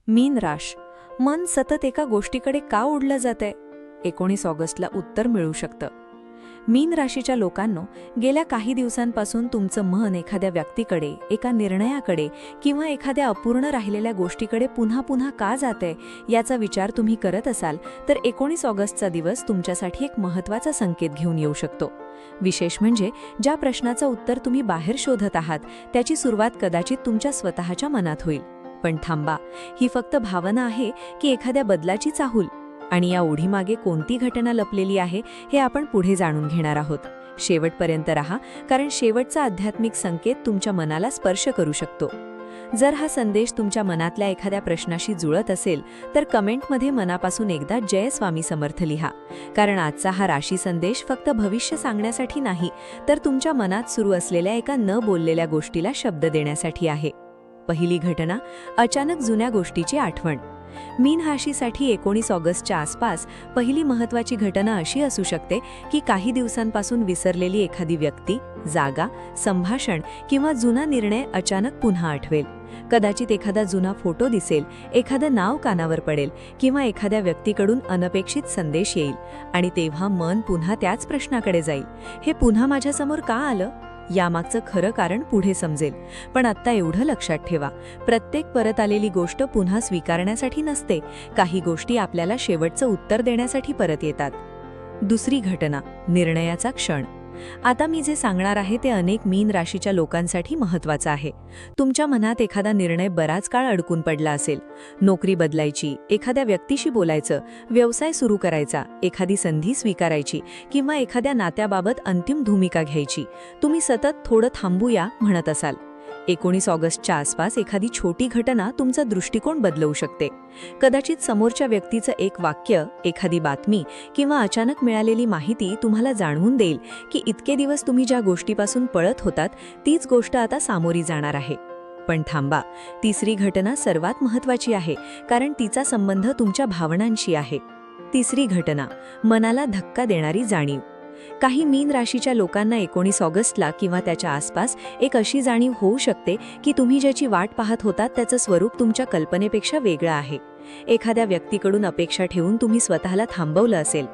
मीन राश, मन सतत एका गोष्टीकडे का ओढलं जातंय? 19 ऑगस्टला उत्तर मिळू शकतं. मीन राशीच्या लोकांनो, गेल्या काही दिवसांपासून तुमचं मन एखाद्या व्यक्तीकडे, एका निर्णयाकडे किंवा एखाद्या अपूर्ण राहिलेल्या गोष्टीकडे पुन्हा पुन्हा का जातंय याचा विचार तुम्ही करत असाल तर 19 ऑगस्टचा दिवस तुमच्यासाठी एक महत्त्वाचा संकेत घेऊन येऊ शकतो. विशेष म्हणजे ज्या प्रश्नाचं उत्तर तुम्ही बाहेर शोधत आहात त्याची सुरुवात कदाचित तुमच्या स्वतःच्या मनात होईल. पण थांबा, ही फक्त भावना आहे की एखाद्या बदलाची चाहूल? आणि या ओढीमागे कोणती घटना लपलेली आहे हे आपण पुढे जाणून घेणार आहोत. शेवटपर्यंत राहा, कारण शेवटचा आध्यात्मिक संकेत तुमच्या मनाला स्पर्श करू शकतो. जर हा संदेश तुमच्या मनातल्या एखाद्या प्रश्नाशी जुळत असेल तर कमेंटमध्ये मनापासून एकदा जय स्वामी समर्थ लिहा, कारण आजचा हा राशी संदेश फक्त भविष्य सांगण्यासाठी नाही तर तुमच्या मनात सुरू असलेल्या एका न बोललेल्या गोष्टीला शब्द देण्यासाठी आहे. पहिली घटना, अचानक जुन्या गोष्टीची आठवण. मीन राशीसाठी 19 ऑगस्टच्या आसपास पहिली महत्त्वाची घटना अशी असू शकते की काही दिवसांपासून विसरलेली एखादी व्यक्ती, जागा, संभाषण किंवा जुना निर्णय अचानक पुन्हा आठवेल. कदाचित एखादा जुना फोटो दिसेल, एखादं नाव कानावर पडेल किंवा एखाद्या व्यक्तीकडून अनपेक्षित संदेश येईल आणि तेव्हा मन पुन्हा त्याच प्रश्नाकडे जाईल. हे पुन्हा माझ्यासमोर का आलं? यामागचं खरं कारण पुढे समजेल. पण आत्ता एवढं लक्षात ठेवा, प्रत्येक परत आलेली गोष्ट पुन्हा स्वीकारण्यासाठी नसते. काही गोष्टी आपल्याला शेवटचं उत्तर देण्यासाठी परत येतात. दुसरी घटना, निर्णयाचा क्षण. आता मी जे सांगणार आहे ते अनेक मीन राशीच्या लोकांसाठी महत्त्वाचं आहे. तुमच्या मनात एखादा निर्णय बराच काळ अडकून पडला असेल. नोकरी बदलायची, एखाद्या व्यक्तीशी बोलायचं, व्यवसाय सुरू करायचा, एखादी संधी स्वीकारायची किंवा एखाद्या नात्याबाबत अंतिम भूमिका घ्यायची. तुम्ही सतत थोडं थांबूया म्हणत असाल. 19 ऑगस्टच्या आसपास एखादी छोटी घटना तुमचा दृष्टिकोन बदलवू शकते. कदाचित समोरच्या व्यक्तीचं एक वाक्य, एखादी बातमी किंवा अचानक मिळालेली माहिती तुम्हाला जाणवून देईल की इतके दिवस तुम्ही ज्या गोष्टीपासून पळत होतात तीच गोष्ट आता सामोरी जाणार आहे. पण थांबा, तिसरी घटना सर्वात महत्त्वाची आहे, कारण तिचा संबंध तुमच्या भावनांशी आहे. तिसरी घटना, मनाला धक्का देणारी जाणीव. काही मीन राशीच्या लोकांना 19 ऑगस्टला किंवा त्याच्या आसपास एक अशी जाणीव होऊ शकते की तुम्ही ज्याची वाट पाहत होतात त्याचं स्वरूप तुमच्या कल्पनेपेक्षा वेगळं आहे. एखाद्या व्यक्तीकडून अपेक्षा ठेवून तुम्ही स्वतःला थांबवलं असेल.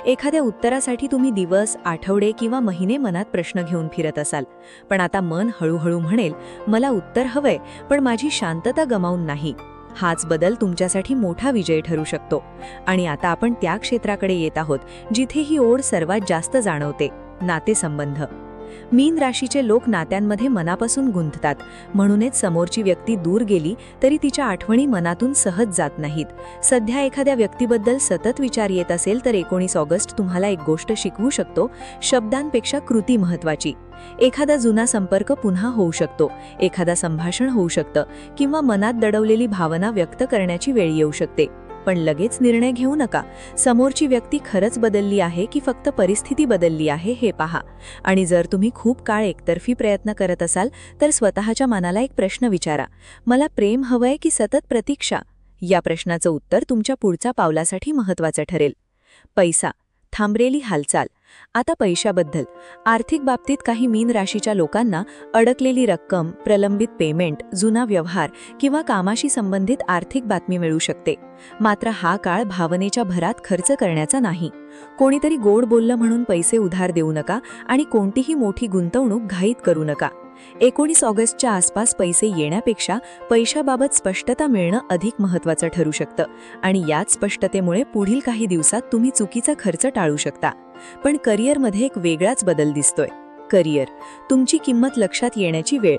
एखाद्या उत्तरासाठी तुम्ही दिवस, आठवडे किंवा महिने मनात प्रश्न घेऊन फिरत असाल. पण आता मन हळूहळू म्हणेल, मला उत्तर हवंय पण माझी शांतता गमावून नाही. हाच बदल तुमच्यासाठी मोठा विजय ठरू शकतो. आणि आता आपण त्या क्षेत्राकडे येत आहोत जिथे ही ओढ सर्वात जास्त जाणवते, नातेसंबंध. मीन राशीचे लोक नात्यांमध्ये मनापासून गुंततात. म्हणूनच समोरची व्यक्ती दूर गेली तरी तिच्या आठवणी मनातून सहज जात नाहीत. सध्या एखाद्या व्यक्तीबद्दल सतत विचार येत असेल तर 19 ऑगस्ट तुम्हाला एक गोष्ट शिकवू शकतो, शब्दांपेक्षा कृती महत्त्वाची. एखादा जुना संपर्क पुन्हा होऊ शकतो, एखादा संभाषण होऊ शकतं किंवा मनात दडवलेली भावना व्यक्त करण्याची वेळ येऊ शकते. पण लगेच निर्णय घेऊ नका. समोरची व्यक्ती खरंच बदलली आहे की फक्त परिस्थिती बदलली आहे हे पहा. आणि जर तुम्ही खूप काळ एकतर्फी प्रयत्न करत असाल तर स्वतःच्या मनाला एक प्रश्न विचारा, मला प्रेम हवंय की सतत प्रतीक्षा? या प्रश्नाचं उत्तर तुमच्या पुढच्या पावलासाठी महत्त्वाचं ठरेल. पैसा, थांबलेली हालचाल. आता पैशाबद्दल. आर्थिक बाबतीत काही मीन राशीच्या लोकांना अडकलेली रक्कम, प्रलंबित पेमेंट, जुना व्यवहार किंवा कामाशी संबंधित आर्थिक बातमी मिळू शकते. मात्र हा काळ भावनेच्या भरात खर्च करण्याचा नाही. कोणीतरी गोड बोललं म्हणून पैसे उधार देऊ नका आणि कोणतीही मोठी गुंतवणूक घाईत करू नका. 19 ऑगस्टच्या आसपास पैसे येण्यापेक्षा पैशाबाबत स्पष्टता मिळणं अधिक महत्त्वाचं ठरू शकतं आणि याच स्पष्टतेमुळे पुढील काही दिवसात तुम्ही चुकीचा खर्च टाळू शकता. पण करिअरमध्ये एक वेगळाच बदल दिसतोय. करिअर, तुमची किंमत लक्षात येण्याची वेळ.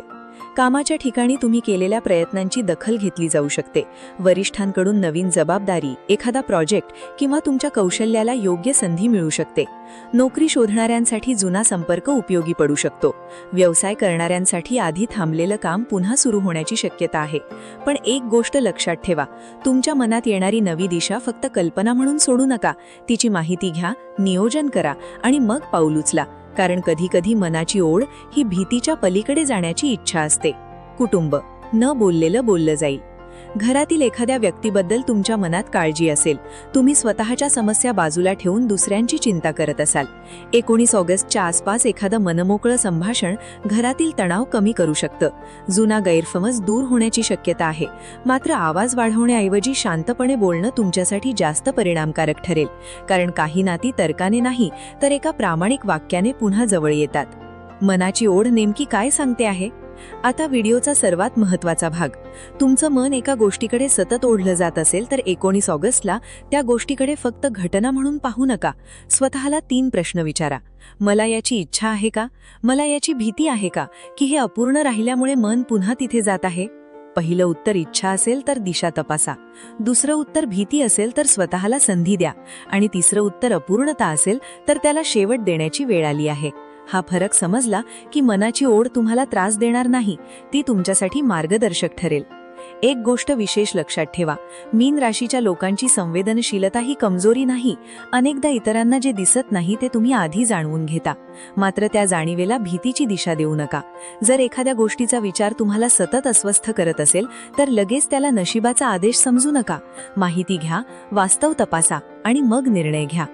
कामाच्या ठिकाणी तुम्ही केलेल्या प्रयत्नांची दखल घेतली जाऊ शकते. वरिष्ठांकडून नवीन जबाबदारी, एखादा प्रोजेक्ट किंवा तुमच्या कौशल्याला योग्य संधी मिळू शकते. नोकरी शोधणाऱ्यांसाठी जुना संपर्क उपयोगी पडू शकतो. व्यवसाय करणाऱ्यांसाठी आधी थांबलेलं काम पुन्हा सुरू होण्याची शक्यता आहे. पण एक गोष्ट लक्षात ठेवा, तुमच्या मनात येणारी नवी दिशा फक्त कल्पना म्हणून सोडू नका. तिची माहिती घ्या, नियोजन करा आणि मग पाऊल उचला. कारण कधी-कधी मनाची ओढ ही भीतीच्या पलीकडे जाण्याची इच्छा असते. कुटुंब, न बोललेलं बोललं जाईल. घरातील एखाद्या व्यक्तीबद्दल तुमच्या मनात काळजी असेल, तुम्ही स्वतःच्या समस्या बाजूला ठेवून दुसऱ्यांची चिंता करत असाल. 19 ऑगस्टच्या आसपास एखादं मनमोकळं संभाषण घरातील तणाव कमी करू शकतं. जुना गैरसमज दूर होण्याची शक्यता आहे. मात्र आवाज वाढवण्याऐवजी शांतपणे बोलणं तुमच्यासाठी जास्त परिणामकारक ठरेल, कारण काही नाती तर्काने नाही तर एका प्रामाणिक वाक्याने पुन्हा जवळ येतात. मनाची ओढ नेमकी काय सांगते आहे? आता व्हिडिओचा सर्वात महत्त्वाचा भाग. तुमचं मन एका गोष्टीकडे सतत ओढलं जात असेल तर 19 ऑगस्टला त्या गोष्टीकडे फक्त घटना म्हणून पाहू नका. स्वतःला 3 प्रश्न विचारा. मला याची इच्छा आहे का? मला याची भीती आहे का? की हे अपूर्ण राहिल्यामुळे मन पुन्हा तिथे जात आहे? पहिलं उत्तर इच्छा असेल तर दिशा तपासा. दुसरं उत्तर भीती असेल तर स्वतःला संधी द्या. आणि तिसरं उत्तर अपूर्णता असेल तर त्याला शेवट देण्याची वेळ आली आहे. हा फरक समजला की मनाची ओढ तुम्हाला त्रास देणार नाही, ती तुमच्यासाठी मार्गदर्शक ठरेल. एक गोष्ट विशेष लक्षात ठेवा, मीन राशीच्या लोकांची संवेदनशीलता ही कमजोरी नाही. अनेकदा इतरांना जे दिसत नाही ते तुम्ही आधी जाणवून घेता. मात्र त्या जाणीवेला भीतीची दिशा देऊ नका. जर एखाद्या गोष्टीचा विचार तुम्हाला सतत अस्वस्थ करत असेल तर लगेच त्याला नशिबाचा आदेश समजू नका. माहिती घ्या, वास्तव तपासा आणि मग निर्णय घ्या.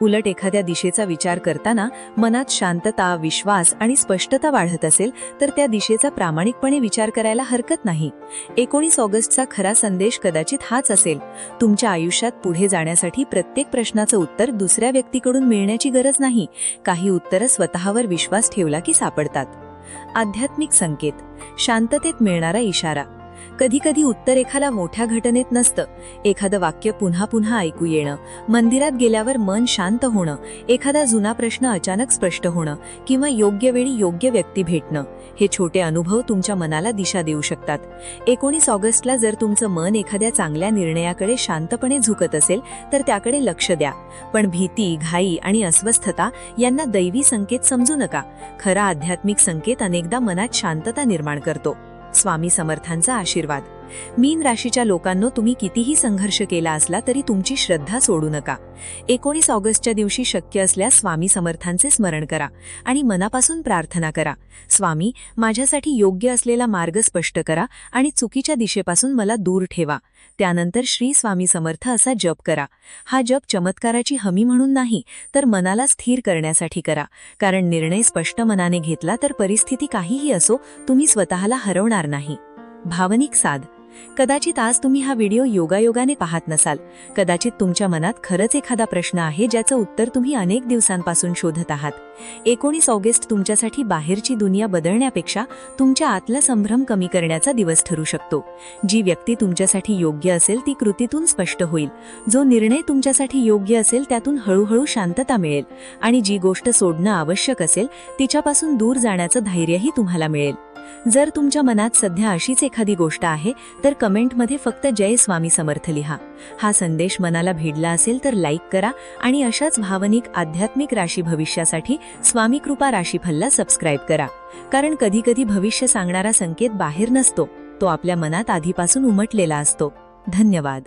उलट एखाद्या दिशेचा विचार करताना मनात शांतता, विश्वास आणि स्पष्टता वाढत असेल तर त्या दिशेचा प्रामाणिकपणे विचार करायला हरकत नाही. 19 ऑगस्टचा खरा संदेश कदाचित हाच असेल. तुमच्या आयुष्यात पुढे जाण्यासाठी प्रत्येक प्रश्नाचं उत्तर दुसऱ्या व्यक्तीकडून मिळण्याची गरज नाही. काही उत्तरं स्वतःवर विश्वास ठेवला की सापडतात. आध्यात्मिक संकेत. शांततेत मिळणारा इशारा. कधी कधी उत्तर एखाद्या मोठ्या घटनेत नसतं. एखादं वाक्य पुन्हा पुन्हा ऐकू येणं, मंदिरात गेल्यावर मन शांत होणं, एखादा जुना प्रश्न अचानक स्पष्ट होणं किंवा योग्य वेळी योग्य व्यक्ती भेटणं, हे छोटे अनुभव तुमच्या मनाला दिशा देऊ शकतात. 19 ऑगस्टला जर तुमचं मन एखाद्या चांगल्या निर्णयाकडे शांतपणे झुकत असेल तर त्याकडे लक्ष द्या. पण भीती, घाई आणि अस्वस्थता यांना दैवी संकेत समजू नका. खरा आध्यात्मिक संकेत अनेकदा मनात शांतता निर्माण करतो. स्वामी समर्थांचा आशीर्वाद. मीन राशीच्या लोकांनो, तुम्ही कितीही संघर्ष केला असला तरी तुमची श्रद्धा सोडू नका. 19 ऑगस्टच्या दिवशी शक्य असल्यास स्वामी समर्थांचे स्मरण करा आणि मनापासून प्रार्थना करा. स्वामी, माझ्यासाठी योग्य असलेला मार्ग स्पष्ट करा आणि चुकीच्या दिशेपासून मला दूर ठेवा. त्यानंतर श्री स्वामी समर्थ असा जप करा. हा जप चमत्काराची हमी म्हणून नाही तर मनाला स्थिर करण्यासाठी करा. कारण निर्णय स्पष्ट मनाने घेतला तर परिस्थिती काहीही असो, तुम्ही स्वतःला हरवणार नाही. भावनिक साध. कदाचित आज तुम्ही हा व्हिडिओ योगायोगाने पाहत नसाल. कदाचित तुमच्या मनात खरंच एखादा प्रश्न आहे ज्याचं उत्तर तुम्ही अनेक दिवसांपासून शोधत आहात. 19 ऑगस्ट तुमच्यासाठी बाहेरची दुनिया बदलण्यापेक्षा तुमच्या आतला संभ्रम कमी करण्याचा दिवस ठरू शकतो. जी व्यक्ती तुमच्यासाठी योग्य असेल ती कृतीतून स्पष्ट होईल. जो निर्णय तुमच्यासाठी योग्य असेल त्यातून हळूहळू शांतता मिळेल. आणि जी गोष्ट सोडणं आवश्यक असेल तिच्यापासून दूर जाण्याचं धैर्यही तुम्हाला मिळेल. जर तुमच्या मनात सध्या अशीच एखादी गोष्ट आहे तर कमेंटमध्ये फक्त जय स्वामी समर्थ लिहा. हा संदेश मनाला भिडला असेल तर लाईक करा आणि अशाच भावनिक आध्यात्मिक राशी भविष्यासाठी स्वामी कृपा राशीफलला सबस्क्राईब करा. कारण कधी कधी भविष्य सांगणारा संकेत बाहेर नसतो, तो आपल्या मनात आधीपासून उमटलेला असतो. धन्यवाद.